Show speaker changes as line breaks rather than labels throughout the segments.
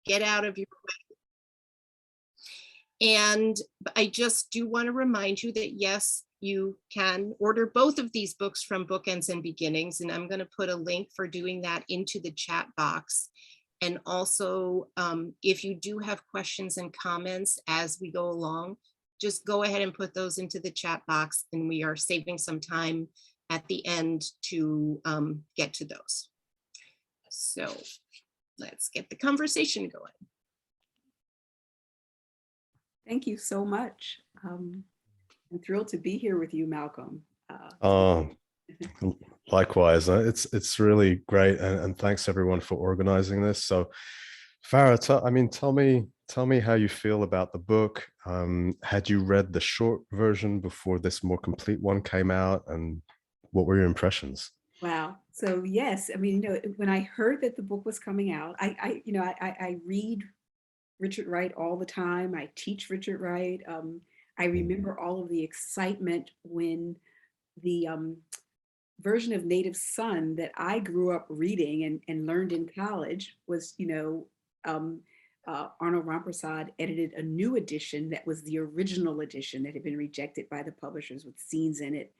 get out of your way. And I just do want to remind you that yes, you can order both of these books from Bookends and Beginnings, and I'm going to put a link for doing that into the chat box. And also, if you do have questions and comments as we go along, just go ahead and put those into the chat box, and we are saving some time at the end to get to those. So let's get the conversation going.
Thank you so much. I'm thrilled to be here with you, Malcolm.
Likewise, it's really great, and thanks everyone for organizing this. So, Farah, tell me how you feel about the book. Had you read the short version before this more complete one came out, and what were your impressions?
Wow. So yes, I mean, when I heard that the book was coming out, I read Richard Wright all the time. I teach Richard Wright. I remember all of the excitement when the version of Native Son that I grew up reading and learned in college was, Arnold Rampersad edited a new edition that was the original edition that had been rejected by the publishers with scenes in it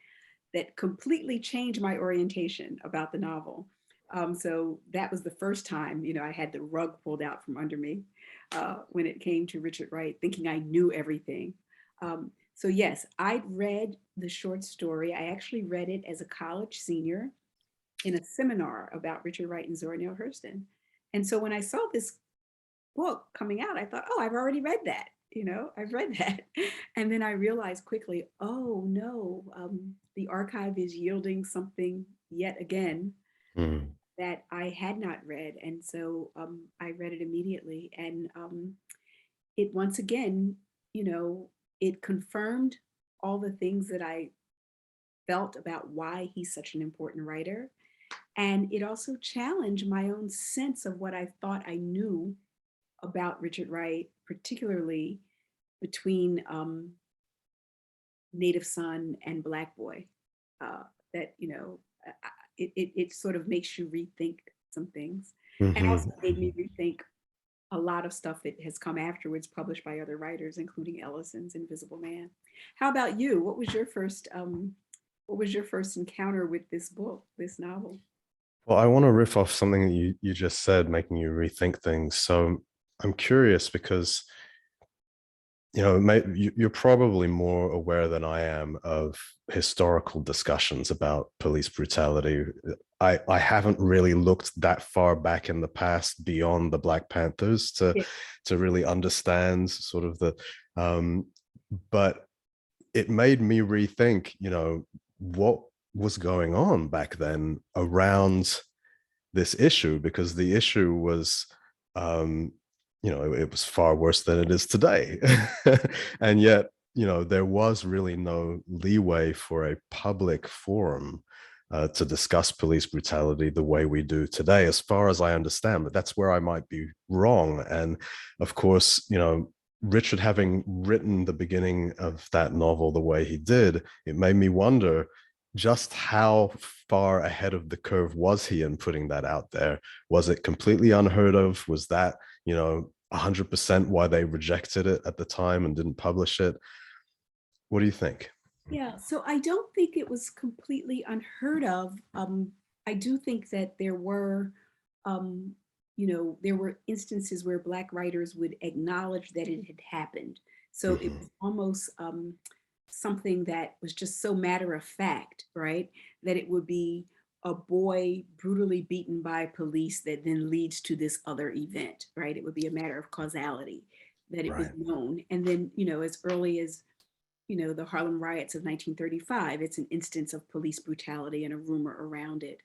that completely changed my orientation about the novel. So that was the first time, I had the rug pulled out from under me when it came to Richard Wright, thinking I knew everything. So yes, I'd read the short story. I actually read it as a college senior in a seminar about Richard Wright and Zora Neale Hurston. And so when I saw this book coming out, I thought, oh, I've already read that. I've read that. And then I realized quickly, oh no, the archive is yielding something yet again that I had not read. And so I read it immediately. And it once again, it confirmed all the things that I felt about why he's such an important writer. And it also challenged my own sense of what I thought I knew about Richard Wright, particularly between Native Son and Black Boy. That, it sort of makes you rethink some things. And also made me rethink a lot of stuff that has come afterwards, published by other writers, including Ellison's Invisible Man. How about you? What was your first encounter with this book, this novel?
Well, I want to riff off something that you just said, making you rethink things. So I'm curious because, you're probably more aware than I am of historical discussions about police brutality. I haven't really looked that far back in the past beyond the Black Panthers to really understand sort of but it made me rethink, what was going on back then around this issue, because the issue was, it was far worse than it is today. And yet, there was really no leeway for a public forum to discuss police brutality the way we do today, as far as I understand. But that's where I might be wrong. And of course, Richard having written the beginning of that novel the way he did, it made me wonder just how far ahead of the curve was he in putting that out there? Was it completely unheard of? Was that, 100% why they rejected it at the time and didn't publish it? What do you think?
Yeah, so I don't think it was completely unheard of. I do think that there were, there were instances where Black writers would acknowledge that it had happened. So it was almost something that was just so matter of fact, right? That it would be a boy brutally beaten by police that then leads to this other event, right? It would be a matter of causality, that it was known. And then, as early as the Harlem riots of 1935, it's an instance of police brutality and a rumor around it.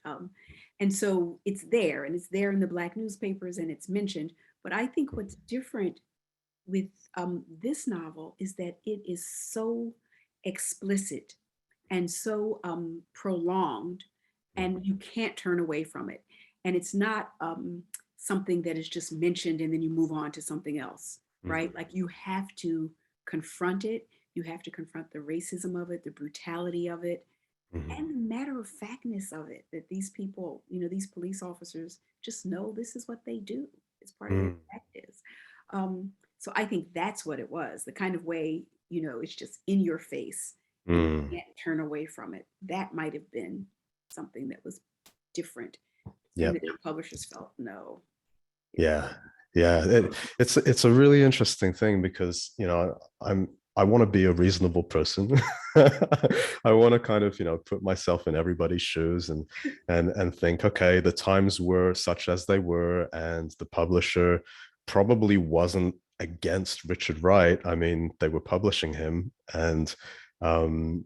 And so it's there, and it's there in the Black newspapers, and it's mentioned. But I think what's different with this novel is that it is so explicit and so prolonged, and you can't turn away from it. And it's not something that is just mentioned and then you move on to something else, right? Like you have to confront it. You have to confront the racism of it, the brutality of it, and the matter of factness of it, that these people, these police officers just know this is what they do. It's part of their practice. So I think that's what it was, the kind of way, it's just in your face and you
Mm,
can't turn away from it. That might have been something that was different. And
yep.
the publishers felt, no, you know.
Yeah. Yeah. It's a really interesting thing because, I want to be a reasonable person. I want to kind of, put myself in everybody's shoes and think, okay, the times were such as they were, and the publisher probably wasn't against Richard Wright. I mean, they were publishing him, and um,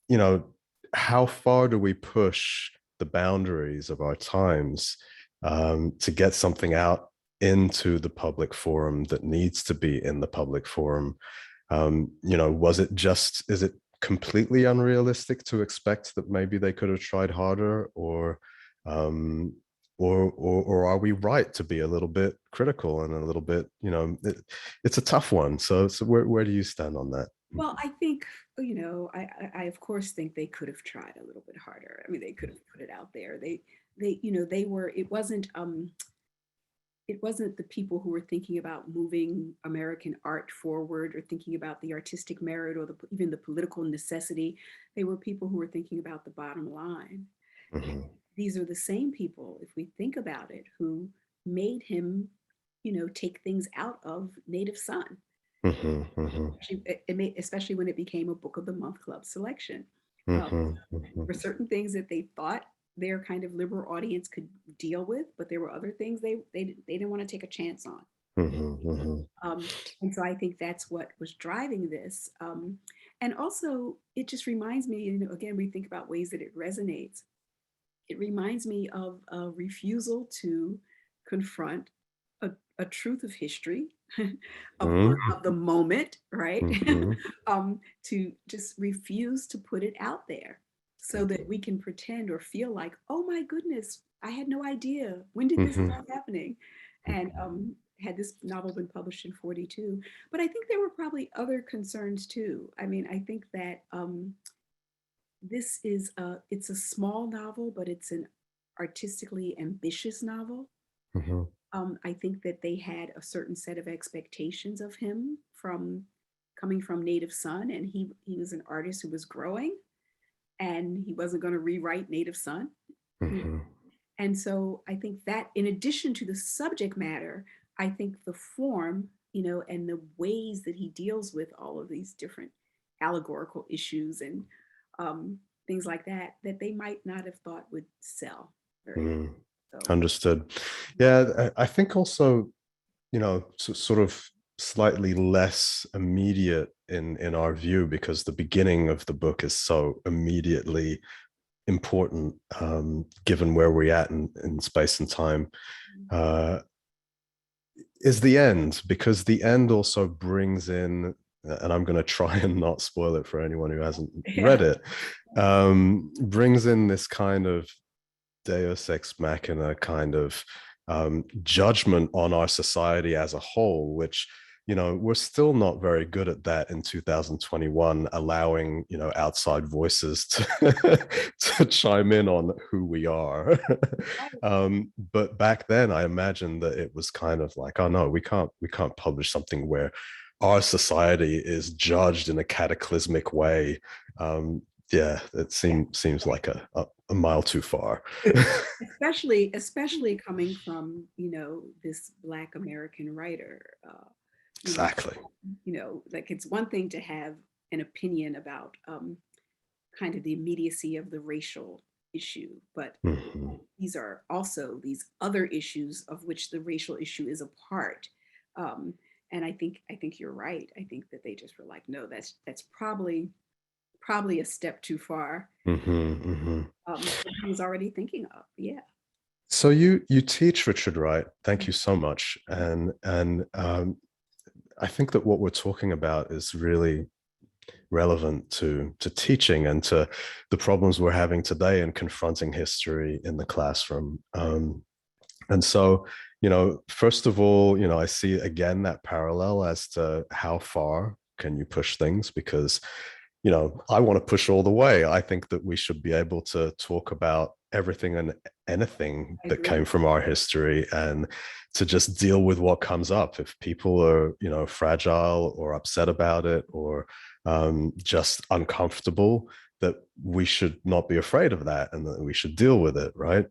you know, how far do we push the boundaries of our times to get something out into the public forum that needs to be in the public forum? Is it completely unrealistic to expect that maybe they could have tried harder, um, or are we right to be a little bit critical and a little bit, it's a tough one. So where do you stand on that?
Well, I think, I of course think they could have tried a little bit harder. I mean, they could have put it out there. They were, it wasn't the people who were thinking about moving American art forward or thinking about the artistic merit or even the political necessity. They were people who were thinking about the bottom line.
Mhm.
These are the same people, if we think about it, who made him, take things out of Native Son.
Mhm, mhm,
Especially when it became a Book of the Month Club selection. Um,
mhm, mhm,
for certain things that they thought their kind of liberal audience could deal with, but there were other things they didn't want to take a chance on.
mhm, mhm,
Um, and so I think that's what was driving this. And also, it just reminds me, again, we think about ways that it resonates. It reminds me of a refusal to confront a truth of history, of the moment, right?
mhm,
To just refuse to put it out there so that we can pretend or feel like, oh my goodness, I had no idea. When did this
mhm,
start happening? And had this novel been published in 42? But I think there were probably other concerns too. I mean, I think that it's a small novel, but it's an artistically ambitious novel.
mhm,
I think that they had a certain set of expectations of him from coming from Native Son, and he was an artist who was growing, and he wasn't going to rewrite Native Son.
mhm,
And so I think that, in addition to the subject matter, I think the form, and the ways that he deals with all of these different allegorical issues and things like that, that they might not have thought would sell very well.
mhm.
So,
Understood. Yeah, I think also, sort of slightly less immediate in our view, because the beginning of the book is so immediately important, given where we're at in space and time, uh, is the end, because the end also brings in, and I'm going to try and not spoil it for anyone who hasn't read
yeah.
it, brings in this kind of deus ex machina kind of judgment on our society as a whole, which, we're still not very good at that in 2021, allowing, outside voices to, to chime in on who we are. But back then, I imagine that it was kind of like, oh no, we can't publish something where our society is judged in a cataclysmic way. Yeah, it seems like a mile too far.
especially coming from this Black American writer. You know,
Exactly.
like, it's one thing to have an opinion about kind of the immediacy of the racial issue, but
Mhm.
these are also these other issues of which the racial issue is a part. Um, and I think you're right. I think that they just were like, no, that's probably a step too far.
Mhm, mhm.
That he was already thinking of. Yeah.
So you teach Richard Wright. Thank you so much. And I think that what we're talking about is really relevant to teaching and to the problems we're having today in confronting history in the classroom. And so, first of all, I see again that parallel as to how far can you push things, because I want to push all the way. I think that we should be able to talk about everything and anything
I
that
agree.
came from our history, and to just deal with what comes up. If people are, fragile or upset about it, or just uncomfortable, that we should not be afraid of that, and that we should deal with it, right?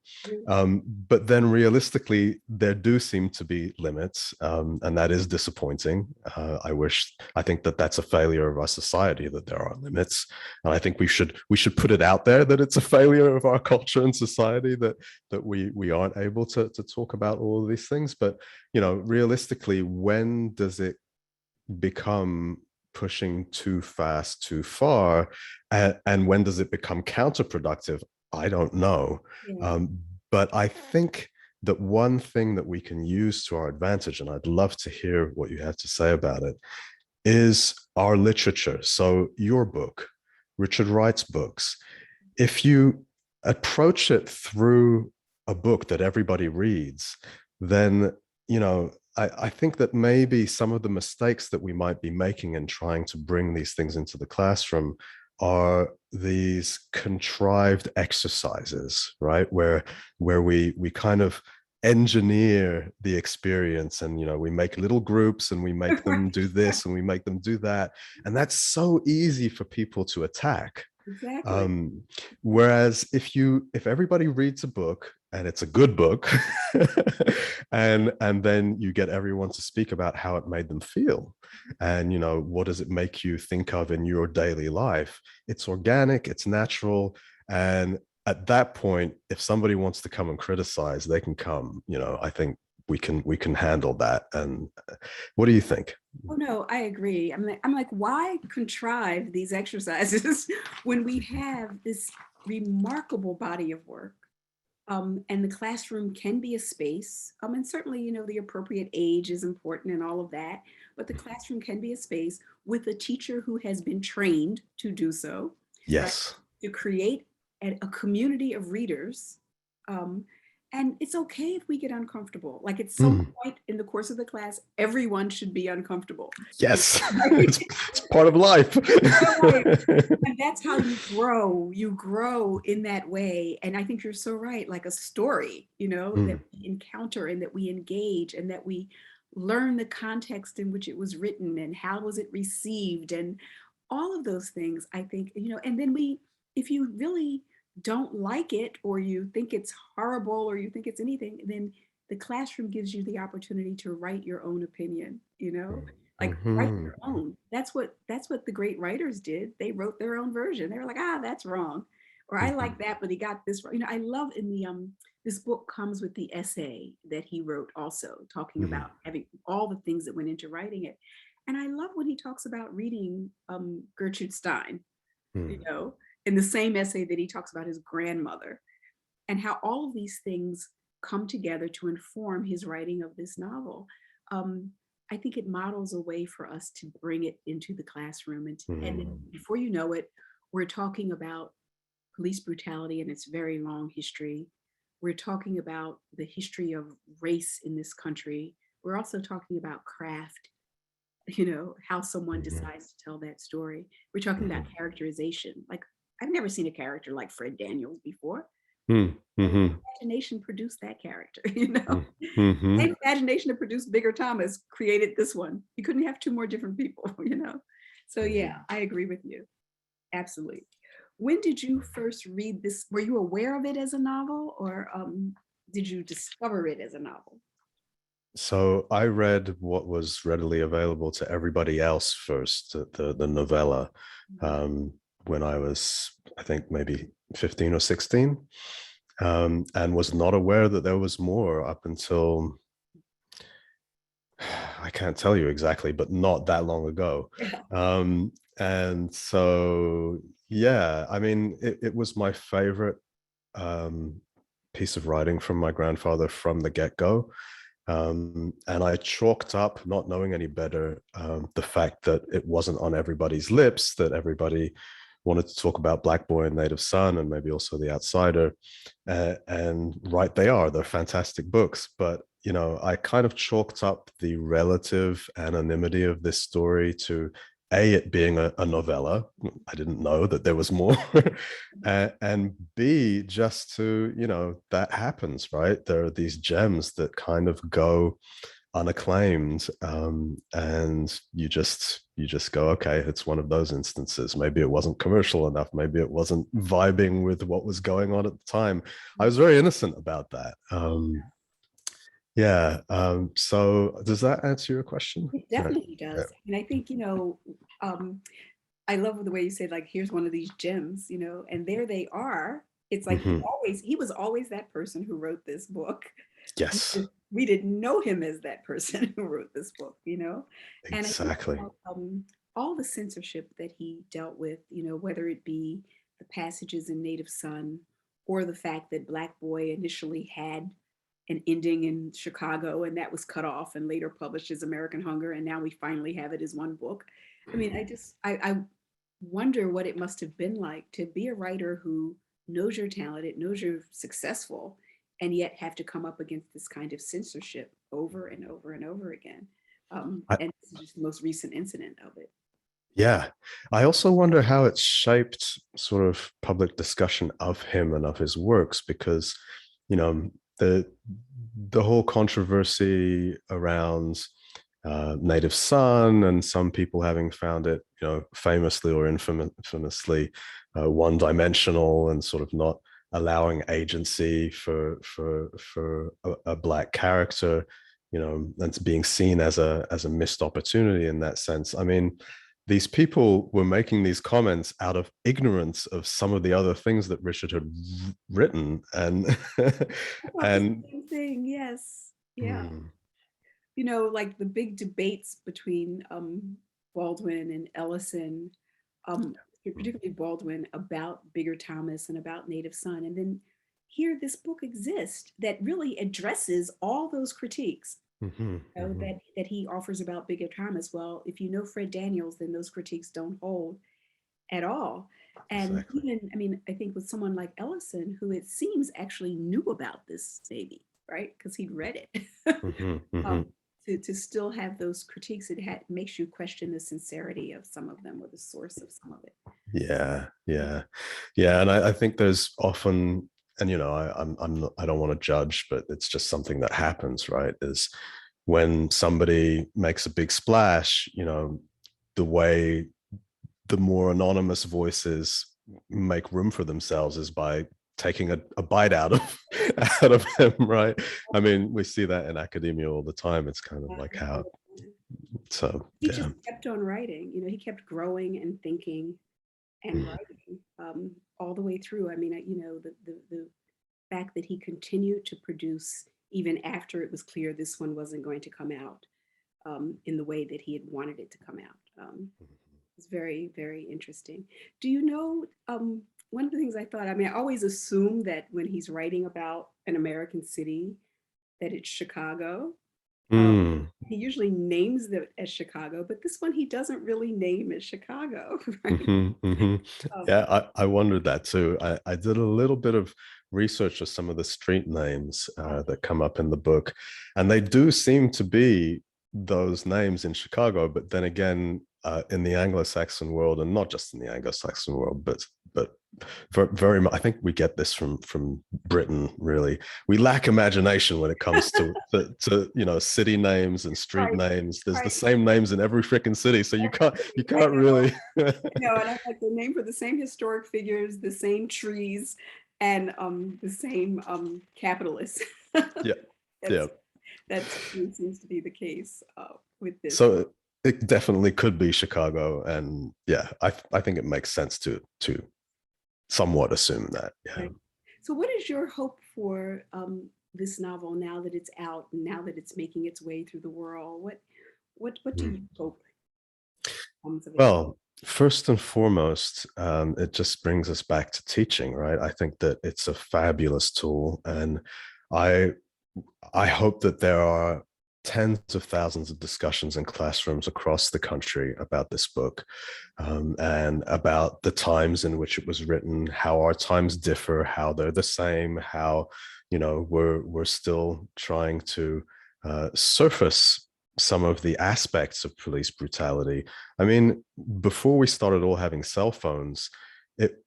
But then realistically, there do seem to be limits, and that is disappointing. I think that that's a failure of our society, that there are limits, and I think we should put it out there that it's a failure of our culture and society, that we aren't able to talk about all of these things. But realistically, when does it become pushing too fast, too far, and when does it become counterproductive? I don't know.
Yeah.
But I think that one thing that we can use to our advantage, and I'd love to hear what you have to say about it, is our literature. So your book, Richard Wright's books, if you approach it through a book that everybody reads, then I think that maybe some of the mistakes that we might be making in trying to bring these things into the classroom are these contrived exercises, right? Where we kind of engineer the experience, and we make little groups, and we make them do this, and we make them do that, and that's so easy for people to attack.
Exactly.
um Whereas if everybody reads a book, and it's a good book, and then you get everyone to speak about how it made them feel, and what does it make you think of in your daily life, it's organic, it's natural. And at that point, if somebody wants to come and criticize, they can come. I think we can handle that. And what do you think?
Oh no, I agree. I'm like, why contrive these exercises when we have this remarkable body of work? And the classroom can be a space. And certainly, the appropriate age is important and all of that. But the classroom can be a space with a teacher who has been trained to do so, right?
Yes.
To create a community of readers. And it's okay if we get uncomfortable. Like at some
Mm.
point in the course of the class, everyone should be uncomfortable.
Yes.
Right?
It's part of life.
Right. And that's how you grow. You grow in that way. And I think you're so right. Like a story, that
Mm.
we encounter and that we engage and that we learn the context in which it was written and how was it received and all of those things, I think, and then if you really don't like it or you think it's horrible or you think it's anything, then the classroom gives you the opportunity to write your own opinion, like write
Mhm.
your own. That's what the great writers did. They wrote their own version. They were like, that's wrong. Or I like
Mhm.
that, but he got this wrong. I love in the this book comes with the essay that he wrote also talking
Mhm.
about having all the things that went into writing it. And I love when he talks about reading Gertrude Stein, you
Mhm.
know, in the same essay that he talks about his grandmother and how all of these things come together to inform his writing of this novel. Um, I think it models a way for us to bring it into the classroom. And then
Mhm.
before you know it, we're talking about police brutality and its very long history. We're talking about the history of race in this country. We're also talking about craft, how someone
Mhm.
decides to tell that story. We're talking about
Mhm.
characterization. Like, I've never seen a character like Fred Daniels before.
Mhm.
And
Mhm.
imagination produced that character, Same
Mhm.
imagination that produced Bigger Thomas created this one. You couldn't have two more different people, So yeah, I agree with you. Absolutely. When did you first read this? Were you aware of it as a novel or did you discover it as a novel?
So I read what was readily available to everybody else first, the novella,
Mhm.
um, when I was, I think, maybe 15 or 16, and was not aware that there was more up until, I can't tell you exactly, but not that long ago.
Yeah.
And so, yeah, I mean, it was my favorite um, piece of writing from my grandfather from the get-go. And I chalked up, not knowing any better, the fact that it wasn't on everybody's lips, that everybody wanted to talk about Black Boy and Native Son and maybe also The Outsider. And right, they are, they're fantastic books. But, I kind of chalked up the relative anonymity of this story to A, it being a novella. I didn't know that there was more. And B, just to, that happens, right? There are these gems that kind of go unacclaimed, and you just go, okay, it's one of those instances. Maybe it wasn't commercial enough, maybe it wasn't vibing with what was going on at the time. I was very innocent about that. So does that answer your question?
It definitely does. And I think, I love the way you said, like, here's one of these gems, and there they are. It's like
Mhm.
he was always that person who wrote this book.
Yes,
We didn't know him as that person who wrote this book, And I think
exactly.
about, all the censorship that he dealt with, whether it be the passages in Native Son or the fact that Black Boy initially had an ending in Chicago and that was cut off and later published as American Hunger. And now we finally have it as one book. I mean, I wonder what it must have been like to be a writer who knows you're talented, knows you're successful, and yet have to come up against this kind of censorship over and over and over again.
I,
And this is just the most recent incident of it.
yeah, I also wonder how it's shaped sort of public discussion of him and of his works, because you know the the whole controversy around Native Son, and some people having found it, famously or infamously one-dimensional and sort of not allowing agency for a Black character, and being seen as a missed opportunity in that sense. I mean, these people were making these comments out of ignorance of some of the other things that Richard had written, and
I thought the
and
same thing. Yes. Yeah.
hmm,
Like the big debates between Baldwin and Ellison, particularly Baldwin, about Bigger Thomas and about Native Son. And then here this book exists that really addresses all those critiques
mhm, mhm,
that he offers about Bigger Thomas. Well, if you know Fred Daniels, then those critiques don't hold at all. And
exactly.
even, I mean, I think with someone like Ellison, who it seems actually knew about this maybe, right? Because he'd read it.
Mhm, mhm.
um, to still have those critiques, makes you question the sincerity of some of them or the source of some of it.
Yeah, yeah, yeah. And I think there's often, and I'm not, I don't want to judge, but it's just something that happens, right? Is when somebody makes a big splash, the way the more anonymous voices make room for themselves is by taking a bite out of out of them, right? I mean, we see that in academia all the time. It's kind of like how, so
He
yeah.
just kept on writing, he kept growing and thinking and
Mm,
writing all the way through. I mean, the fact that he continued to produce even after it was clear this one wasn't going to come out in the way that he had wanted it to come out. It's very, very interesting. Do you know, one of the things I thought, I mean, I always assume that when he's writing about an American city, that it's Chicago. Um,
mm,
he usually names it as Chicago, but this one he doesn't really name as Chicago, right?
mhm, mhm.
Um,
Yeah, I wondered that too. I did a little bit of research of some of the street names that come up in the book, and they do seem to be those names in Chicago. But then again, in the Anglo-Saxon world, and not just in the Anglo-Saxon world, but very much, I think we get this from Britain. Really, we lack imagination when it comes to city names and street
right,
names. There's the
right.
same names in every freaking city, so you
I
can't
know,
really.
and I like the name for the same historic figures, the same trees, and the same capitalists.
Yeah,
That's
yeah.
seems to be the case with this.
So it definitely could be Chicago, and yeah, I think it makes sense to somewhat assume that. Yeah.
Right. So, what is your hope for this novel now that it's out, and now that it's making its way through the world? What do
Hmm.
you hope comes of it?
Well, first and foremost, it just brings us back to teaching, right? I think that it's a fabulous tool, and I I hope that there are tens of thousands of discussions in classrooms across the country about this book, and about the times in which it was written, how our times differ, how they're the same, how we're still trying to surface some of the aspects of police brutality. I mean, before we started all having cell phones, it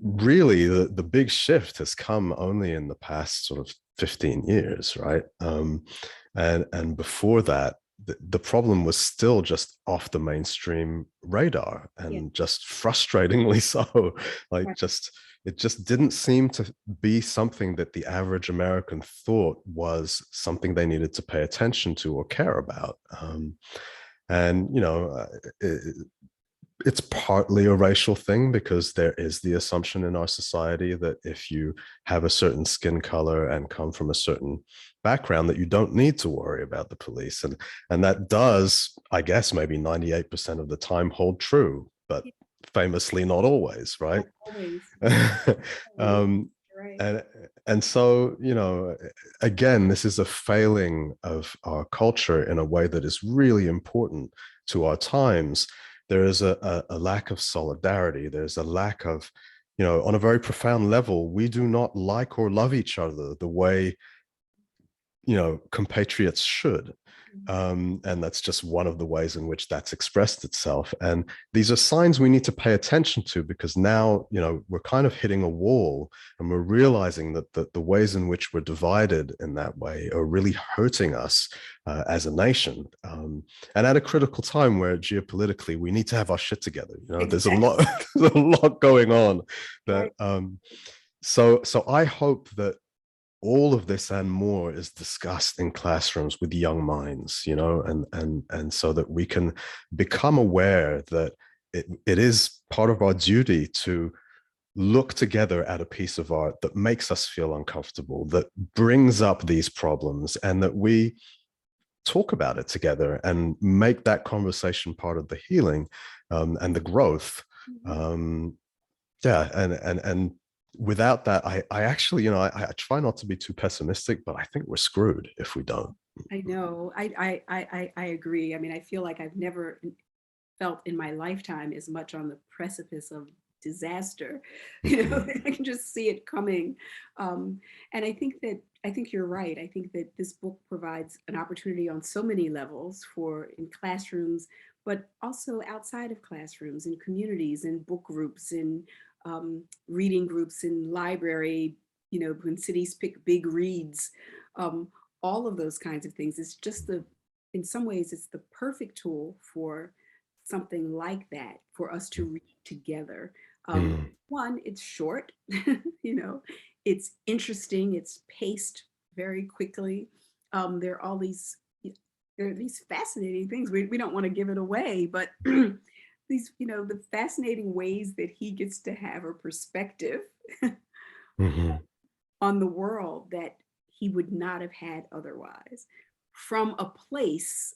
really, the big shift has come only in the past sort of 15 years, right? And before that, the problem was still just off the mainstream radar, and just frustratingly so. Like, it just didn't seem to be something that the average American thought was something they needed to pay attention to or care about. And it's partly a racial thing, because there is the assumption in our society that if you have a certain skin color and come from a certain background, that you don't need to worry about the police. And that does, I guess, maybe 98% of the time hold true, but famously not always, right?
Not always. Right.
And so, again, this is a failing of our culture in a way that is really important to our times. There is a lack of solidarity. There's a lack of, on a very profound level, we do not like or love each other the way, compatriots should. And that's just one of the ways in which that's expressed itself. And these are signs we need to pay attention to, because now, we're kind of hitting a wall, and we're realizing that the ways in which we're divided in that way are really hurting us as a nation. And at a critical time where geopolitically we need to have our shit together. There's a lot going on. That so I hope that all of this and more is discussed in classrooms with young minds, and so that we can become aware that it is part of our duty to look together at a piece of art that makes us feel uncomfortable, that brings up these problems, and that we talk about it together and make that conversation part of the healing and the growth. And without that, I actually, I try not to be too pessimistic, but I think we're screwed if we don't.
I know. I agree. I mean, I feel like I've never felt in my lifetime as much on the precipice of disaster. I can just see it coming. And I think you're right. I think that this book provides an opportunity on so many levels in classrooms, but also outside of classrooms, in communities, in book groups, in reading groups, in library, when cities pick big reads, all of those kinds of things. It's just in some ways, it's the perfect tool for something like that, for us to read together. One, it's short, it's interesting, it's paced very quickly. There are these fascinating things. We don't want to give it away, but these, the fascinating ways that he gets to have a perspective on the world that he would not have had otherwise, from a place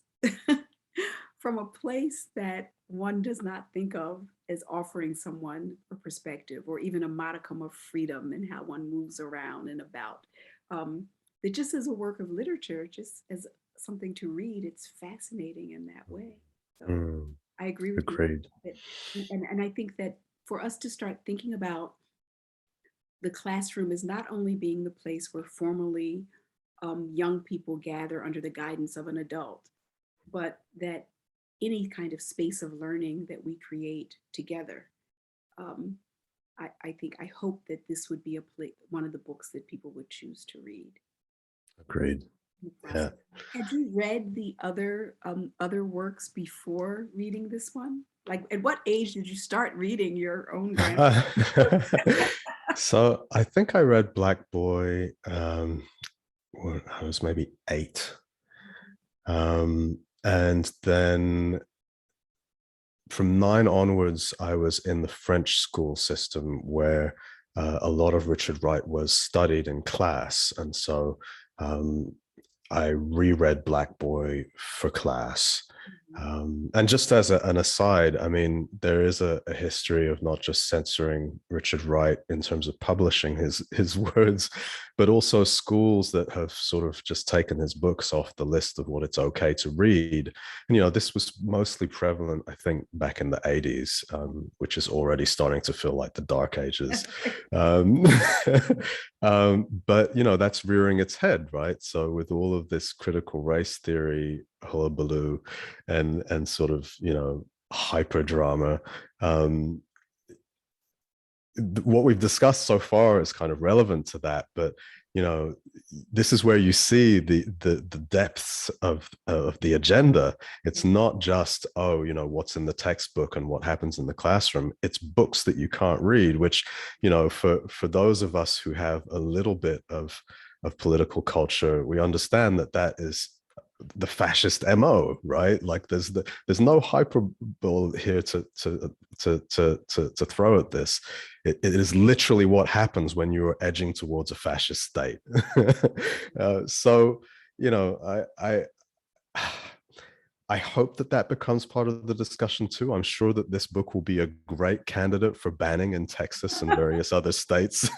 that one does not think of as offering someone a perspective, or even a modicum of freedom in how one moves around and about. That just as a work of literature, just as something to read, it's fascinating in that way. So I agree with you. And I think that for us to start thinking about the classroom as not only being the place where formally young people gather under the guidance of an adult, but that any kind of space of learning that we create together. I hope that this would be one of the books that people would choose to read.
Agreed. Yeah.
Had you read the other works before reading this one? Like, at what age did you start reading your own grandpa?
So I think I read Black Boy when I was maybe 8. And then from 9 onwards, I was in the French school system, where a lot of Richard Wright was studied in class. And so I reread Black Boy for class. And just as an aside, I mean, there is a history of not just censoring Richard Wright in terms of publishing his words, but also schools that have sort of just taken his books off the list of what it's okay to read. And, this was mostly prevalent, I think, back in the 80s, which is already starting to feel like the dark ages. But, that's rearing its head, right? So with all of this critical race theory hullabaloo and sort of, you know, hyper drama. What we've discussed so far is kind of relevant to that, but you know, this is where you see the depths of the agenda. It's not just, oh, you know, what's in the textbook and what happens in the classroom. It's books that you can't read, which, you know, for those of us who have a little bit of political culture, we understand that that is the fascist MO, right? Like there's no hyperbole here to throw at this. It is literally what happens when you are edging towards a fascist state. So, you know, I hope that that becomes part of the discussion too. I'm sure that this book will be a great candidate for banning in Texas and various other states.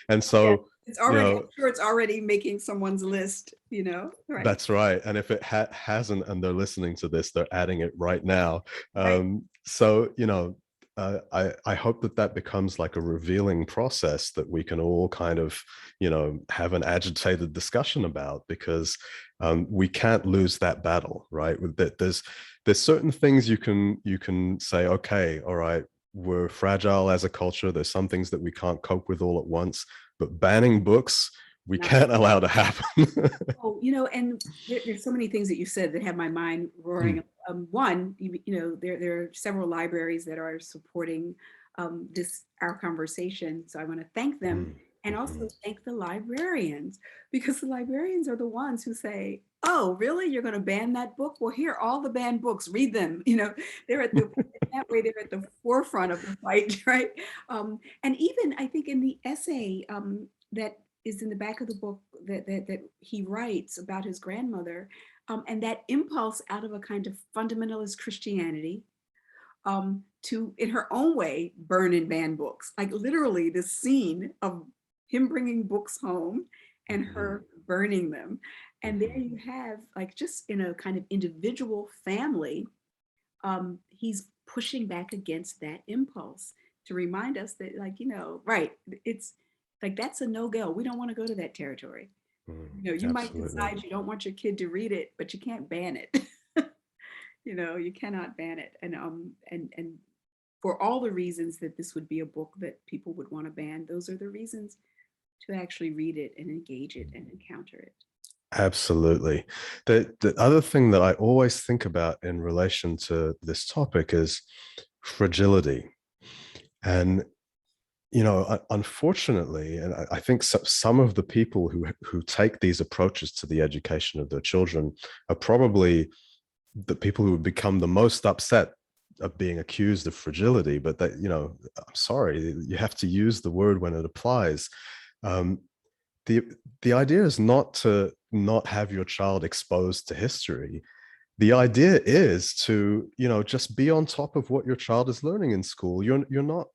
And so,
yeah, it's already,
you know,
I'm sure it's already making someone's list, you know, right?
that's right. And if it hasn't and they're listening to this, they're adding it right now.
Right.
So, you know, I hope that that becomes like a revealing process that we can all kind of, you know, have an agitated discussion about, because we can't lose that battle, right? There's certain things you can say, okay, all right, we're fragile as a culture. There's some things that we can't cope with all at once, but banning books, we
Not
can't allow to happen.
Oh, you know, and there's so many things that you said that have my mind roaring. One, you know, there are several libraries that are supporting our conversation. So I want to thank them and also thank the librarians, because the librarians are the ones who say, "Oh, really? You're going to ban that book? Well, here are all the banned books. Read them." You know, they're at the that way they're at the forefront of the fight, right? And even I think in the essay that is in the back of the book that he writes about his grandmother, and that impulse out of a kind of fundamentalist Christianity to, in her own way, burn and ban books. Like literally the scene of him bringing books home and her burning them. And there you have, like, just in a kind of individual family, he's pushing back against that impulse to remind us that, like, you know, right, it's like that's a no-go. We don't want to go to that territory. You know, you might
Absolutely.
decide you don't want your kid to read it, but you can't ban it. You know, you cannot ban it. And for all the reasons that this would be a book that people would want to ban, those are the reasons to actually read it and engage it and encounter it.
Absolutely. The other thing that I always think about in relation to this topic is fragility. And, you know, unfortunately, and I think some of the people who take these approaches to the education of their children are probably the people who would become the most upset of being accused of fragility. But that, you know, I'm sorry, you have to use the word when it applies. Um, the idea is not to not have your child exposed to history. The idea is to, you know, just be on top of what your child is learning in school. You're not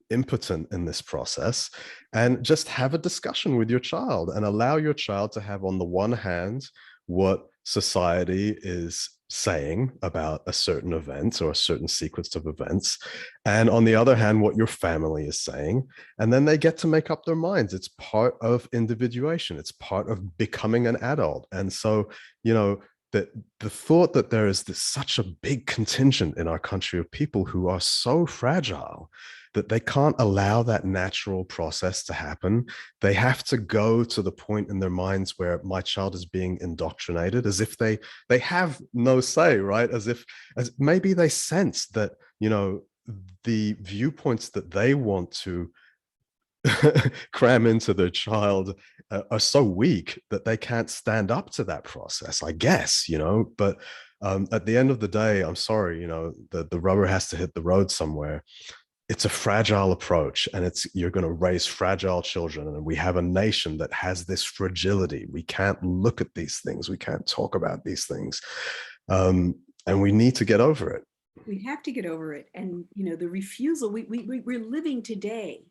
impotent in this process, and just have a discussion with your child and allow your child to have, on the one hand, what society is saying about a certain event or a certain sequence of events, and on the other hand, what your family is saying. And then they get to make up their minds. It's part of individuation, it's part of becoming an adult. And so, you know, that the thought that there is such a big contingent in our country of people who are so fragile that they can't allow that natural process to happen. They have to go to the point in their minds where my child is being indoctrinated, as if they have no say, right? As maybe they sense that, you know, the viewpoints that they want to cram into their child are so weak that they can't stand up to that process, I guess, you know. But at the end of the day, I'm sorry, you know, the rubber has to hit the road somewhere. It's a fragile approach, and you're going to raise fragile children, and we have a nation that has this fragility. We can't look at these things, we can't talk about these things, and we need to get over it.
We have to get over it. And, you know, the refusal, we're living today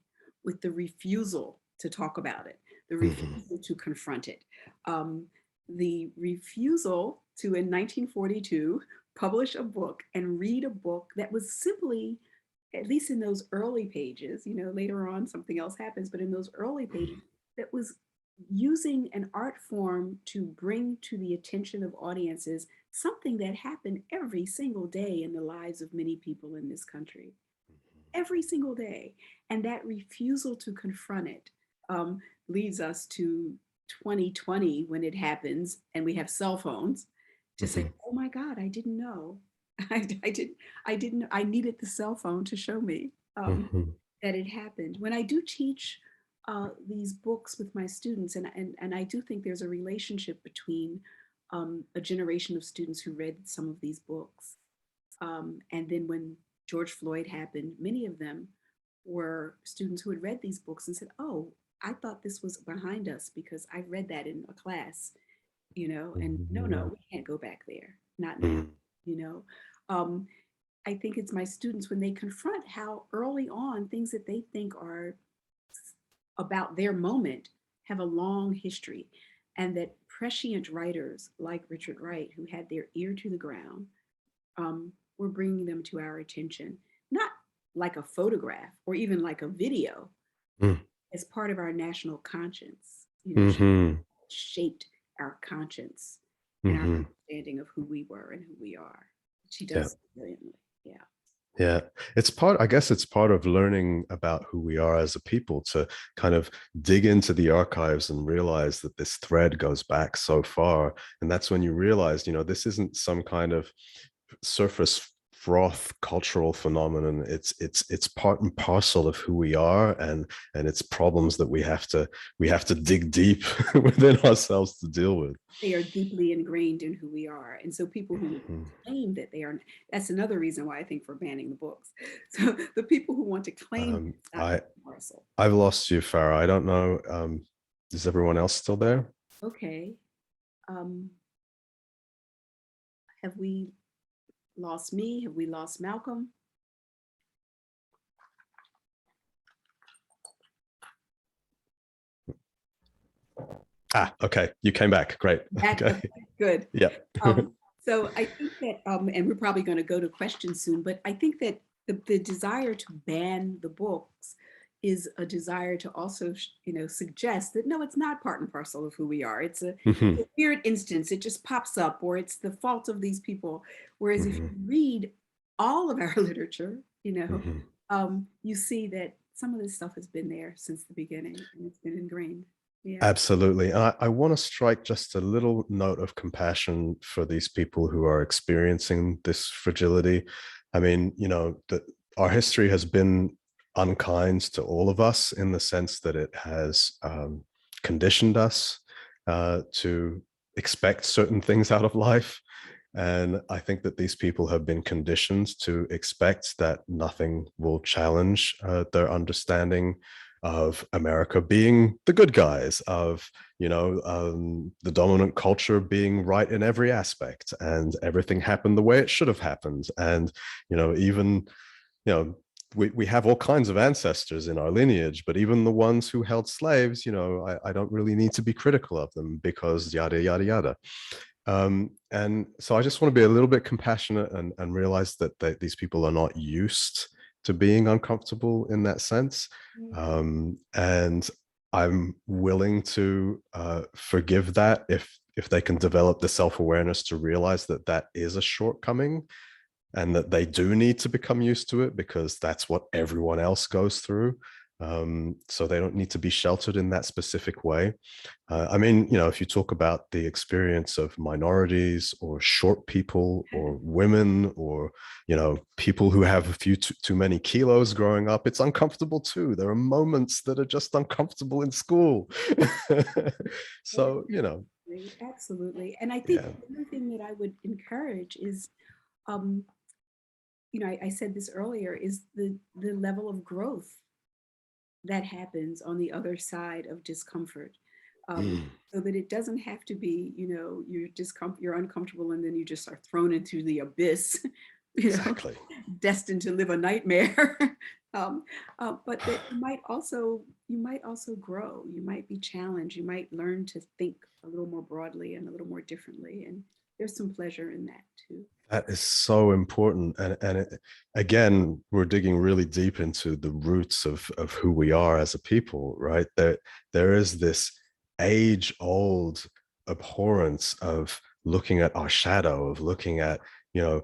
with the refusal to talk about it, the refusal to confront it, the refusal to, in 1942, publish a book and read a book that was simply, at least in those early pages, you know, later on something else happens, but in those early pages, that was using an art form to bring to the attention of audiences something that happened every single day in the lives of many people in this country, every single day. And that refusal to confront it leads us to 2020 when it happens and we have cell phones to say, oh my God, I didn't know. I needed the cell phone to show me that it happened. When I do teach these books with my students, and I do think there's a relationship between a generation of students who read some of these books. And then when George Floyd happened, many of them were students who had read these books and said, oh, I thought this was behind us because I read that in a class, you know, and no, we can't go back there, not now, you know. I think it's my students when they confront how early on things that they think are about their moment have a long history, and that prescient writers like Richard Wright, who had their ear to the ground, we're bringing them to our attention, not like a photograph or even like a video, as part of our national conscience, you know, shaped our conscience and our understanding of who we were and who we are. She does brilliantly. Yeah.
Yeah, it's part, I guess it's part of learning about who we are as a people to kind of dig into the archives and realize that this thread goes back so far. And that's when you realize, you know, this isn't some kind of surface froth cultural phenomenon. It's part and parcel of who we are, and it's problems that we have to dig deep within ourselves to deal with.
They are deeply ingrained in who we are. And so people who claim that they are, that's another reason why I think for banning the books. So the people who want to claim parcel.
I've lost you, Farah. I don't know. Is everyone else still there?
Okay. Have we lost me? Have we lost Malcolm?
Okay. You came back. Great. Okay.
Good.
Yeah.
So I think that, and we're probably going to go to questions soon, but I think that the desire to ban the books is a desire to also, you know, suggest that no, it's not part and parcel of who we are. It's a weird instance. It just pops up, or it's the fault of these people. Whereas if you read all of our literature, you know, you see that some of this stuff has been there since the beginning and it's been ingrained. Yeah.
Absolutely. And I want to strike just a little note of compassion for these people who are experiencing this fragility. I mean, you know, our history has been unkind to all of us in the sense that it has conditioned us to expect certain things out of life. And I think that these people have been conditioned to expect that nothing will challenge their understanding of America being the good guys, of, you know, the dominant culture being right in every aspect, and everything happened the way it should have happened. And, you know, even, you know, we have all kinds of ancestors in our lineage, but even the ones who held slaves, you know, I don't really need to be critical of them because yada, yada, yada. And so I just want to be a little bit compassionate and realize that these people are not used to being uncomfortable in that sense. And I'm willing to forgive that if they can develop the self-awareness to realize that that is a shortcoming and that they do need to become used to it because that's what everyone else goes through. So they don't need to be sheltered in that specific way. I mean, you know, if you talk about the experience of minorities or short people or women or, you know, people who have a few too many kilos growing up, it's uncomfortable too. There are moments that are just uncomfortable in school. So, you know.
Absolutely. And I think the other thing that I would encourage is, you know, I said this earlier, is the level of growth that happens on the other side of discomfort. So that it doesn't have to be, you know, you're uncomfortable and then you just are thrown into the abyss, you know, destined to live a nightmare. But that you might also grow, you might be challenged, you might learn to think a little more broadly and a little more differently. And there's some pleasure in that too.
That is so important. And again, we're digging really deep into the roots of who we are as a people, right? There is this age-old abhorrence of looking at our shadow, of looking at, and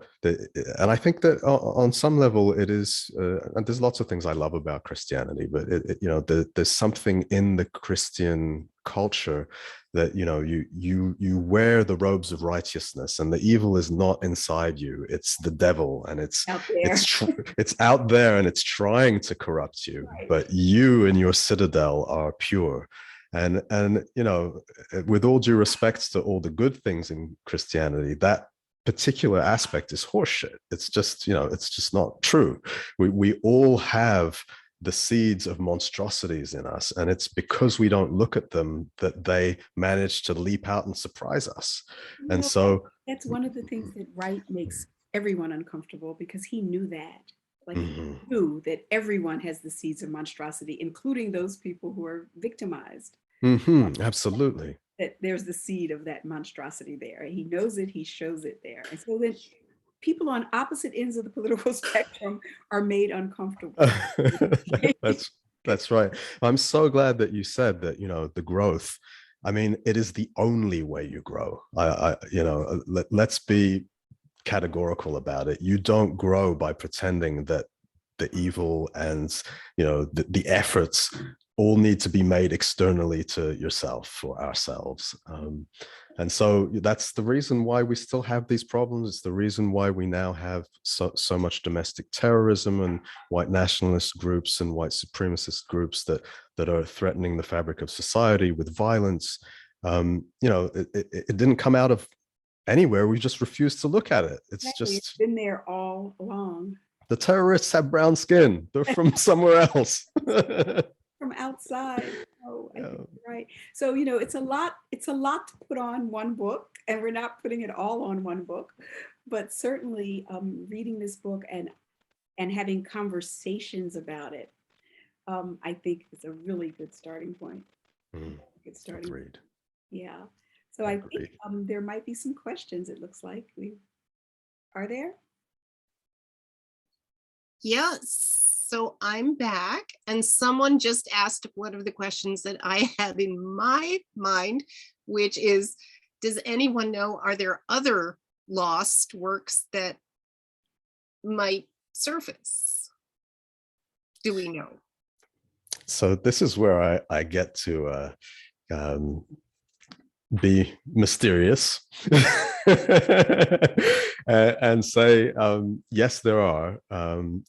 I think that on some level it is, and there's lots of things I love about Christianity, but there's something in the Christian culture that, you wear the robes of righteousness, and the evil is not inside you, it's the devil, and it's
out there.
it's out there, and it's trying to corrupt you,
Right.
but you and your citadel are pure. And with all due respect to all the good things in Christianity, that particular aspect is horseshit. It's just, it's just not true. We all have the seeds of monstrosities in us, and it's because we don't look at them that they manage to leap out and surprise us. And so
that's one of the things that Wright makes everyone uncomfortable, because he knew that. Like, he knew that everyone has the seeds of monstrosity, including those people who are victimized.
Absolutely.
That there's the seed of that monstrosity there. He knows it, he shows it there. And so then people on opposite ends of the political spectrum are made uncomfortable.
That's right. I'm so glad that you said that, the growth. I mean, it is the only way you grow. Let's be categorical about it. You don't grow by pretending that the evil and, the efforts all need to be made externally to yourself or ourselves. And so that's the reason why we still have these problems. It's the reason why we now have so much domestic terrorism and white nationalist groups and white supremacist groups that are threatening the fabric of society with violence. It didn't come out of anywhere. We just refuse to look at it.
It's been there all along.
The terrorists have brown skin. They're from somewhere else.
From outside. Oh, I think you're right. So, it's a lot to put on one book, and we're not putting it all on one book, but certainly reading this book and having conversations about it, I think is a really good starting point. Good starting point. Yeah. So I think there might be some questions, it looks like. Are there?
Yes. So I'm back, and someone just asked one of the questions that I had in my mind, which is, does anyone know, are there other lost works that might surface? Do we know?
So this is where I get to be mysterious and say, yes, there are.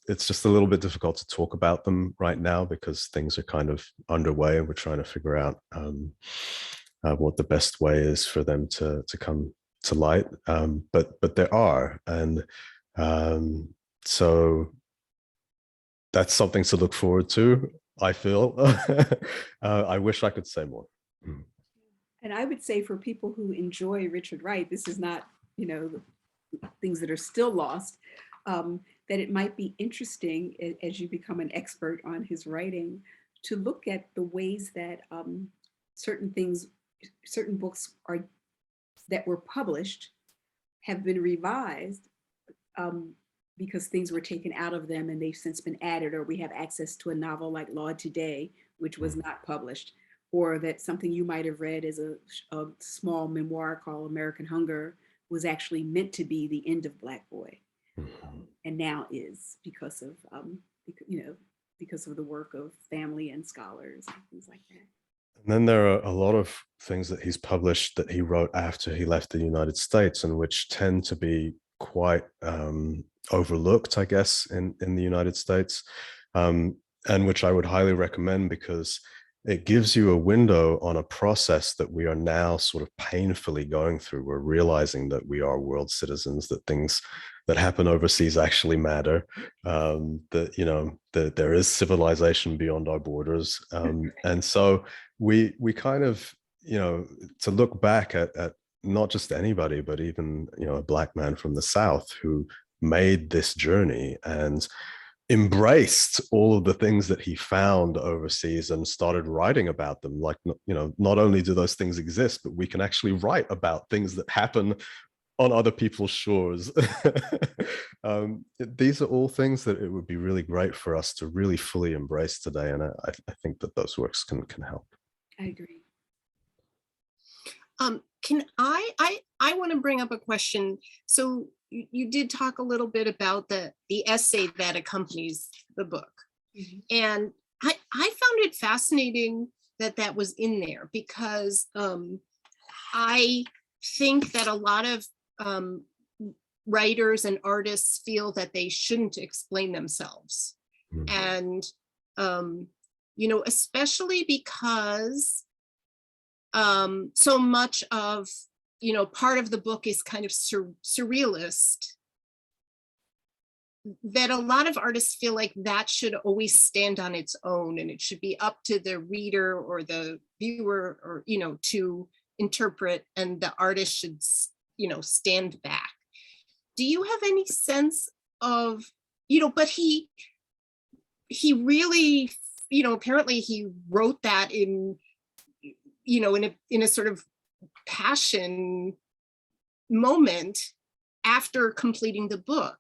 It's just a little bit difficult to talk about them right now because things are kind of underway and we're trying to figure out what the best way is for them to come to light. But there are. And so that's something to look forward to, I feel. I wish I could say more.
And I would say for people who enjoy Richard Wright, this is not, things that are still lost, that it might be interesting as you become an expert on his writing to look at the ways that certain books that were published have been revised because things were taken out of them and they've since been added, or we have access to a novel like Law Today, which was not published, or that something you might have read as a small memoir called American Hunger was actually meant to be the end of Black Boy, and now is because of the work of family and scholars and things like that.
And then there are a lot of things that he's published that he wrote after he left the United States, and which tend to be quite overlooked, I guess, in the United States, and which I would highly recommend because it gives you a window on a process that we are now sort of painfully going through. We're realizing that we are world citizens, that things that happen overseas actually matter, that there is civilization beyond our borders. And so we kind of, to look back at not just anybody, but even, a Black man from the South who made this journey and embraced all of the things that he found overseas and started writing about them. Like, not only do those things exist, but we can actually write about things that happen on other people's shores. These are all things that it would be really great for us to really fully embrace today. And I think that those works can help.
I agree.
Can I want to bring up a question. So you did talk a little bit about the essay that accompanies the book.
Mhm.
And I found it fascinating that that was in there because I think that a lot of writers and artists feel that they shouldn't explain themselves.
Mhm.
And, especially because so much of, part of the book is kind of surrealist, that a lot of artists feel like that should always stand on its own and it should be up to the reader or the viewer or to interpret, and the artist should stand back. Do you have any sense of, but he really, apparently he wrote that in a sort of passion moment after completing the book.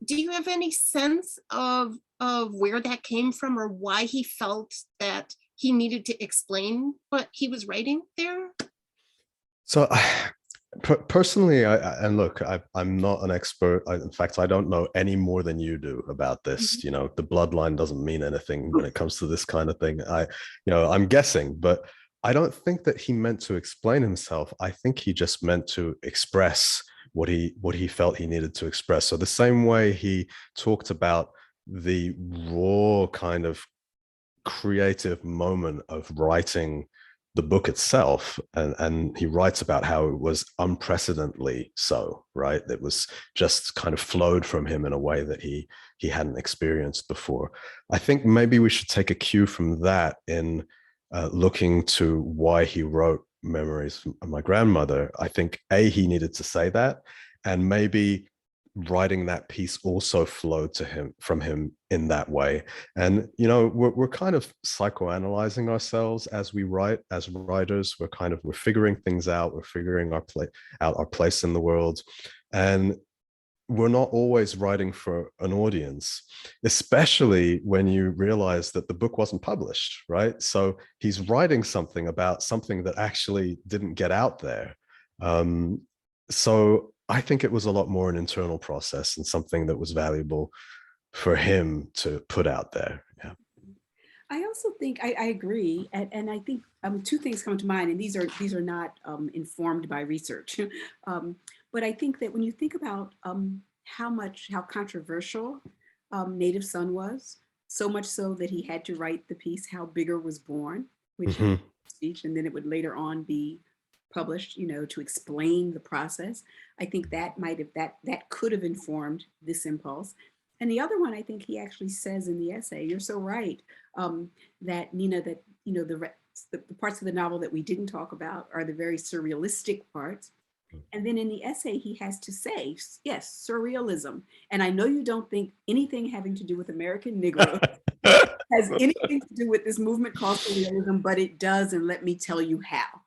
Do you have any sense of where that came from, or why he felt that he needed to explain what he was writing there?
So personally, and look, I'm not an expert. In fact, I don't know any more than you do about this.
Mhm.
The bloodline doesn't mean anything when it comes to this kind of thing. I'm guessing, but I don't think that he meant to explain himself. I think he just meant to express what he felt he needed to express. So the same way he talked about the raw kind of creative moment of writing the book itself, and he writes about how it was unprecedentedly so, right? It was just kind of flowed from him in a way that he hadn't experienced before. I think maybe we should take a cue from that in looking to why he wrote Memories from My Grandmother. I think he needed to say that, and maybe writing that piece also flowed to him from him in that way. And we're kind of psychoanalyzing ourselves as we write, as writers. We're figuring things out, we're figuring out our place in the world, and we're not always writing for an audience, especially when you realize that the book wasn't published, right? So he's writing something about something that actually didn't get out there. So I think it was a lot more an internal process and something that was valuable for him to put out there. Yeah.
I also think I agree, and I think two things come to mind, and these are not informed by research, but I think that when you think about how controversial Native Son was, so much so that he had to write the piece "How Bigger Was Born," which he
Mhm.
speech, and then it would later on be published, to explain the process. I think that could have informed this impulse. And the other one, I think he actually says in the essay, you're so right, that Nina, that the parts of the novel that we didn't talk about are the very surrealistic parts. And then in the essay, he has to say, yes, surrealism. And I know you don't think anything having to do with American Negro has anything to do with this movement called surrealism, but it does, and let me tell you how.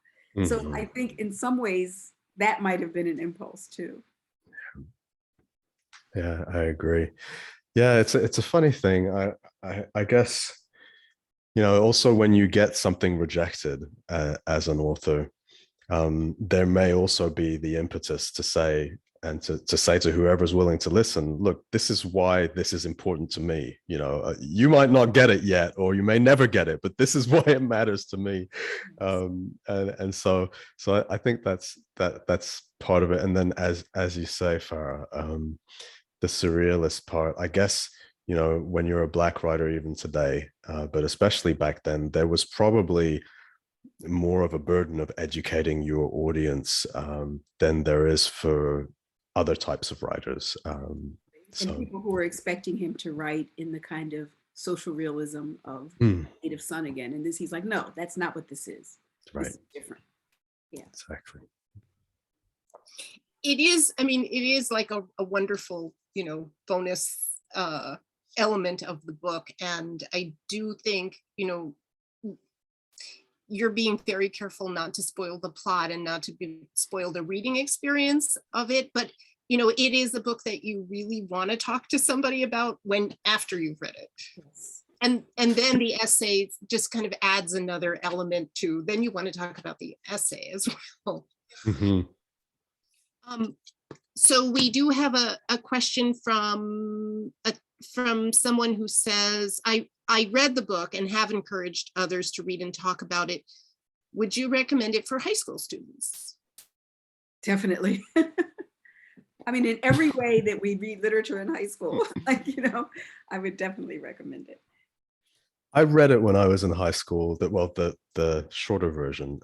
So I
Mhm.
think in some ways that might have been an impulse too.
Yeah, I agree. Yeah, it's a funny thing. I guess also when you get something rejected as an author, there may also be the impetus to say, and to say to whoever's willing to listen, look, this is why this is important to me. You might not get it yet, or you may never get it, but this is why it matters to me. And so I think that's part of it. And then as you say, Farah, the surrealist part, I guess, when you're a Black writer, even today, but especially back then, there was probably more of a burden of educating your audience than there is for other types of writers.
And
So,
people who were expecting him to write in the kind of social realism of
mm,
Native Son again. And this, he's like, no, that's not what this is. This
right,
is different. Yeah.
exactly.
It is, I mean, it is like a wonderful, bonus element of the book. And I do think, you're being very careful not to spoil the plot and not to spoil the reading experience of it. But, it is a book that you really want to talk to somebody about after you've read it.
Yes.
And then the essay just kind of adds another element to, then you want to talk about the essay as well.
Mhm.
So we do have a question from someone who says, I read the book and have encouraged others to read and talk about it. Would you recommend it for high school students?
Definitely. I mean, in every way that we read literature in high school, like, you know, I would definitely recommend it.
I read it when I was in high school, the shorter version,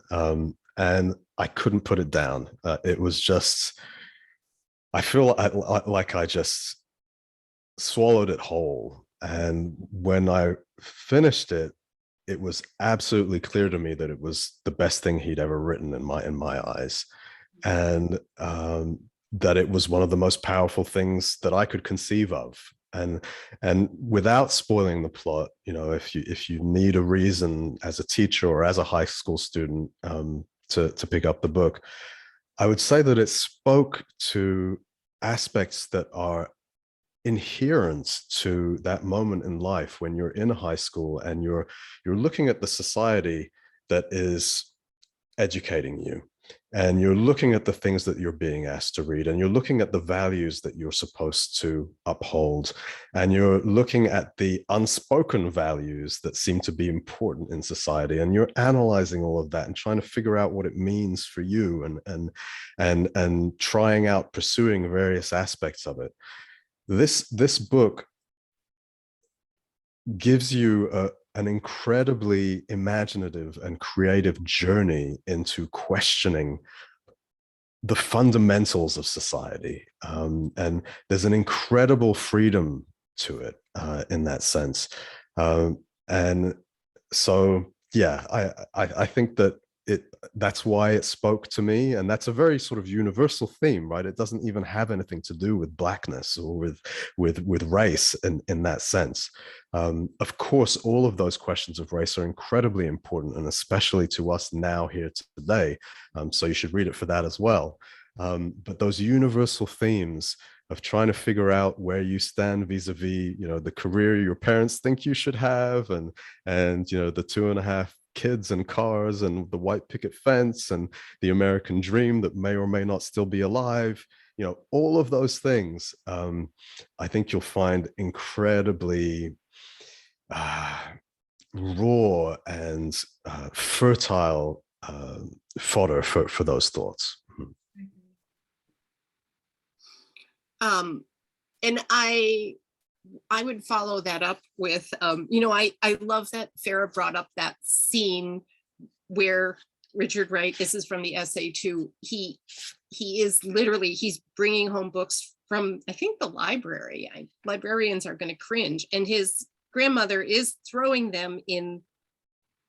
and I couldn't put it down. It was just, I feel like I just swallowed it whole. And when I finished it, it was absolutely clear to me that it was the best thing he'd ever written in my eyes, and that it was one of the most powerful things that I could conceive of. And without spoiling the plot, you know, if you need a reason as a teacher or as a high school student to pick up the book, I would say that it spoke to aspects that are inherent to that moment in life when you're in high school and you're looking at the society that is educating you, and you're looking at the things that you're being asked to read, and you're looking at the values that you're supposed to uphold, and you're looking at the unspoken values that seem to be important in society, and you're analyzing all of that and trying to figure out what it means for you, and trying out, pursuing various aspects of it. This book gives you an incredibly imaginative and creative journey into questioning the fundamentals of society. And there's an incredible freedom to it in that sense. And so, yeah, I think that that's why it spoke to me, and that's a very sort of universal theme, right? It doesn't even have anything to do with blackness or with race in that sense. Of course, all of those questions of race are incredibly important, and especially to us now here today. So you should read it for that as well. But those universal themes of trying to figure out where you stand vis-a-vis, you know, the career your parents think you should have, and you know, the 2.5 kids and cars and the white picket fence and the American dream that may or may not still be alive, you know, all of those things, I think you'll find incredibly raw and fertile fodder for those thoughts.
And I would follow that up with, you know, I love that Farah brought up that scene where Richard Wright, this is from the essay too, he is literally, he's bringing home books from, I think, the library. Librarians are going to cringe. And his grandmother is throwing them in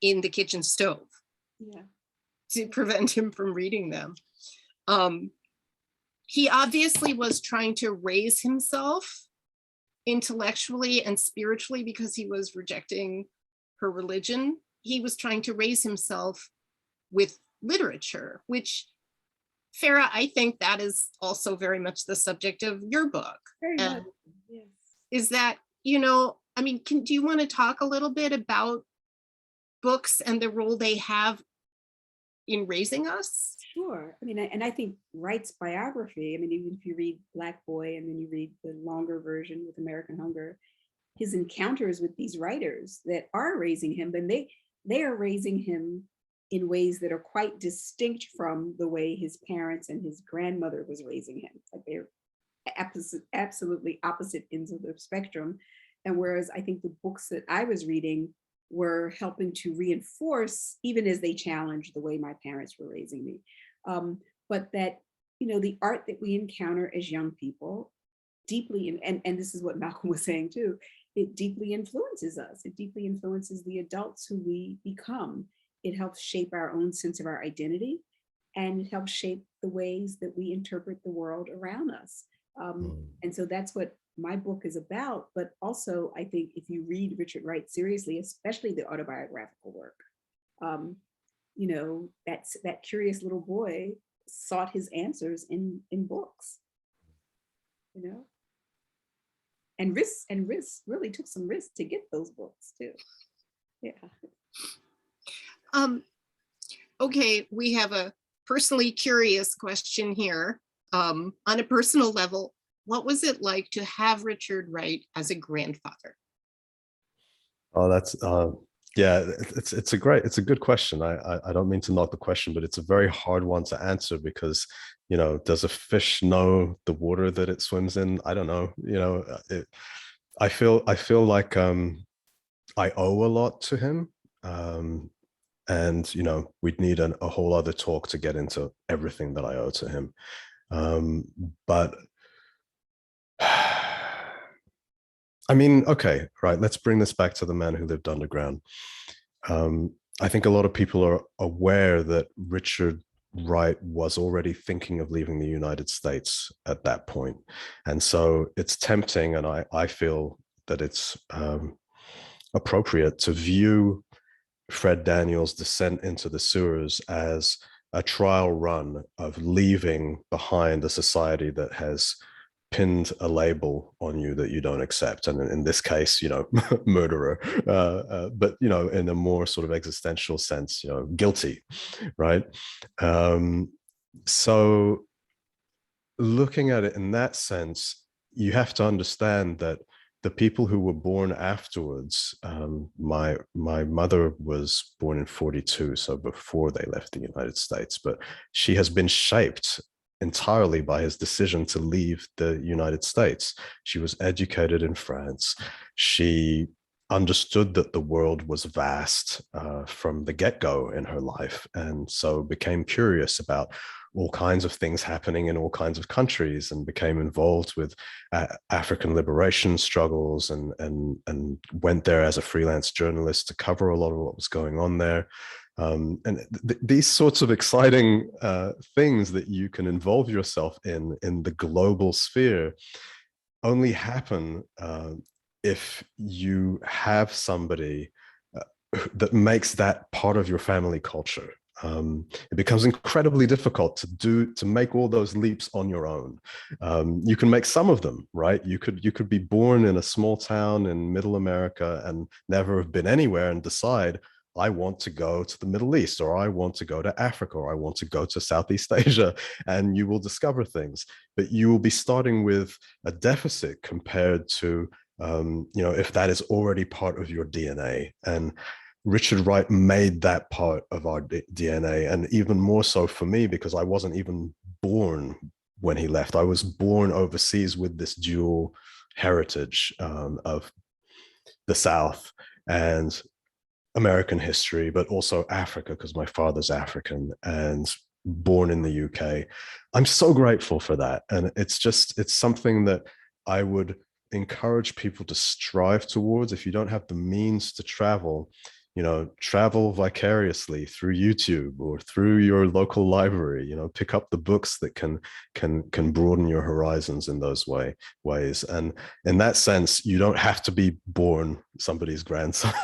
the kitchen stove, yeah, to prevent him from reading them. He obviously was trying to raise himself intellectually and spiritually because he was rejecting her religion. He was trying to raise himself with literature, which, Farah, I think that is also very much the subject of your book.
Very much, yes.
Is that, you know, I mean, do you want to talk a little bit about books and the role they have in raising us?
Sure. I mean, and I think Wright's biography, I mean, even if you read Black Boy and then you read the longer version with American Hunger, his encounters with these writers that are raising him, and they are raising him in ways that are quite distinct from the way his parents and his grandmother was raising him. Like, they're absolutely opposite ends of the spectrum. And whereas I think the books that I was reading were helping to reinforce, even as they challenged the way my parents were raising me. But that, you know, the art that we encounter as young people deeply, and this is what Malcolm was saying too, it deeply influences us. It deeply influences the adults who we become. It helps shape our own sense of our identity, and it helps shape the ways that we interpret the world around us. And so that's what my book is about. But also, I think if you read Richard Wright seriously, especially the autobiographical work, you know, that curious little boy sought his answers in books, you know? and risks, really took some risks to get those books too. Yeah.
Okay, we have a personally curious question here. On a personal level, what was it like to have Richard Wright as a grandfather?
Oh, that's yeah, it's a good question. I don't mean to knock the question, but it's a very hard one to answer because, does a fish know the water that it swims in? I don't know. I feel like I owe a lot to him. And we'd need a whole other talk to get into everything that I owe to him. But I mean, okay, right. Let's bring this back to the man who lived underground. I think a lot of people are aware that Richard Wright was already thinking of leaving the United States at that point. And so it's tempting, and I feel that it's appropriate to view Fred Daniels' descent into the sewers as a trial run of leaving behind a society that has pinned a label on you that you don't accept, and in this case, murderer, but in a more sort of existential sense, guilty, right? So looking at it in that sense, you have to understand that the people who were born afterwards, my mother was born in 42, so before they left the United States, but she has been shaped entirely by his decision to leave the United States. She was educated in France. She understood that the world was vast from the get-go in her life, and so became curious about all kinds of things happening in all kinds of countries, and became involved with African liberation struggles, and went there as a freelance journalist to cover a lot of what was going on there. And these sorts of exciting things that you can involve yourself in the global sphere only happen if you have somebody that makes that part of your family culture. It becomes incredibly difficult to make all those leaps on your own. You can make some of them, right? You could be born in a small town in middle America and never have been anywhere and decide, I want to go to the Middle East, or I want to go to Africa, or I want to go to Southeast Asia, and you will discover things. But you will be starting with a deficit compared to, if that is already part of your DNA. And Richard Wright made that part of our DNA, and even more so for me, because I wasn't even born when he left. I was born overseas with this dual heritage of the South and American history, but also Africa, because my father's African and born in the UK. I'm so grateful for that. And it's something that I would encourage people to strive towards. If you don't have the means to travel, travel vicariously through YouTube or through your local library. Pick up the books that can broaden your horizons in those ways. And in that sense, you don't have to be born somebody's grandson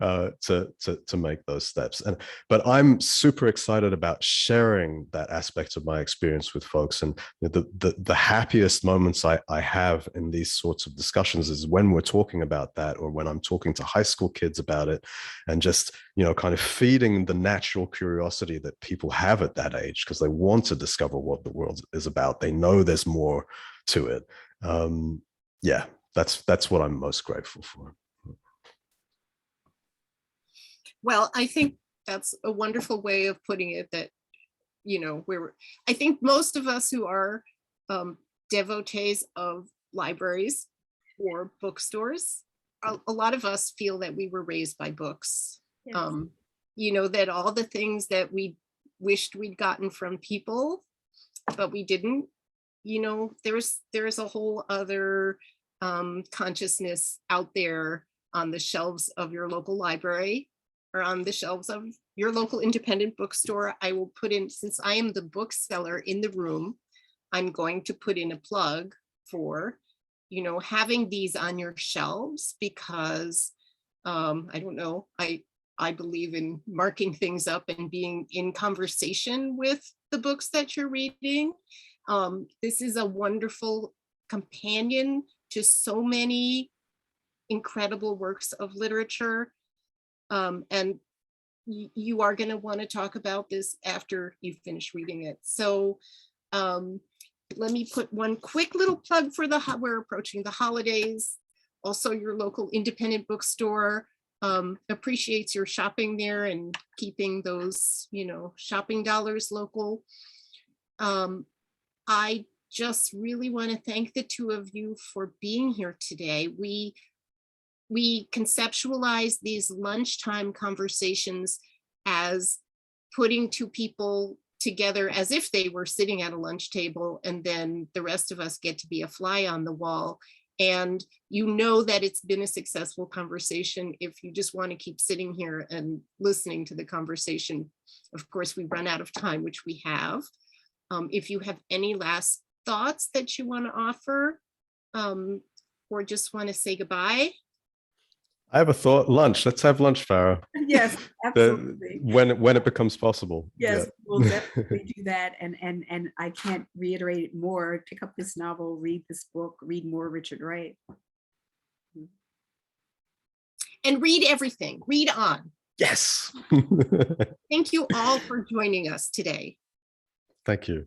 to make those steps. But I'm super excited about sharing that aspect of my experience with folks. And the happiest moments I have in these sorts of discussions is when we're talking about that, or when I'm talking to high school kids about it, and just kind of feeding the natural curiosity that people have at that age, because they want to discover what the world is about. They know there's more to it. Yeah, that's what I'm most grateful for.
Well, I think that's a wonderful way of putting it, that I think most of us who are devotees of libraries or bookstores, a lot of us feel that we were raised by books. Yes. That all the things that we wished we'd gotten from people, but we didn't, there's a whole other consciousness out there on the shelves of your local library, or on the shelves of your local independent bookstore. I will put in, since I am the bookseller in the room, I'm going to put in a plug for having these on your shelves, because I don't know, I believe in marking things up and being in conversation with the books that you're reading. This is a wonderful companion to so many incredible works of literature. And you are going to want to talk about this after you finish reading it. So let me put one quick little plug for we're approaching the holidays. Also, your local independent bookstore appreciates your shopping there and keeping those, shopping dollars local. I just really want to thank the two of you for being here today. We conceptualize these lunchtime conversations as putting two people together as if they were sitting at a lunch table, and then the rest of us get to be a fly on the wall. And you know that it's been a successful conversation if you just want to keep sitting here and listening to the conversation. Of course, we run out of time, which we have. If you have any last thoughts that you want to offer, or just want to say goodbye.
I have a thought. Lunch. Let's have lunch, Farah.
Yes, absolutely.
When it becomes possible.
Yes,
Yeah.
we'll definitely do that. And I can't reiterate it more. Pick up this novel, read this book, read more Richard Wright.
And read everything. Read on.
Yes.
Thank you all for joining us today.
Thank you.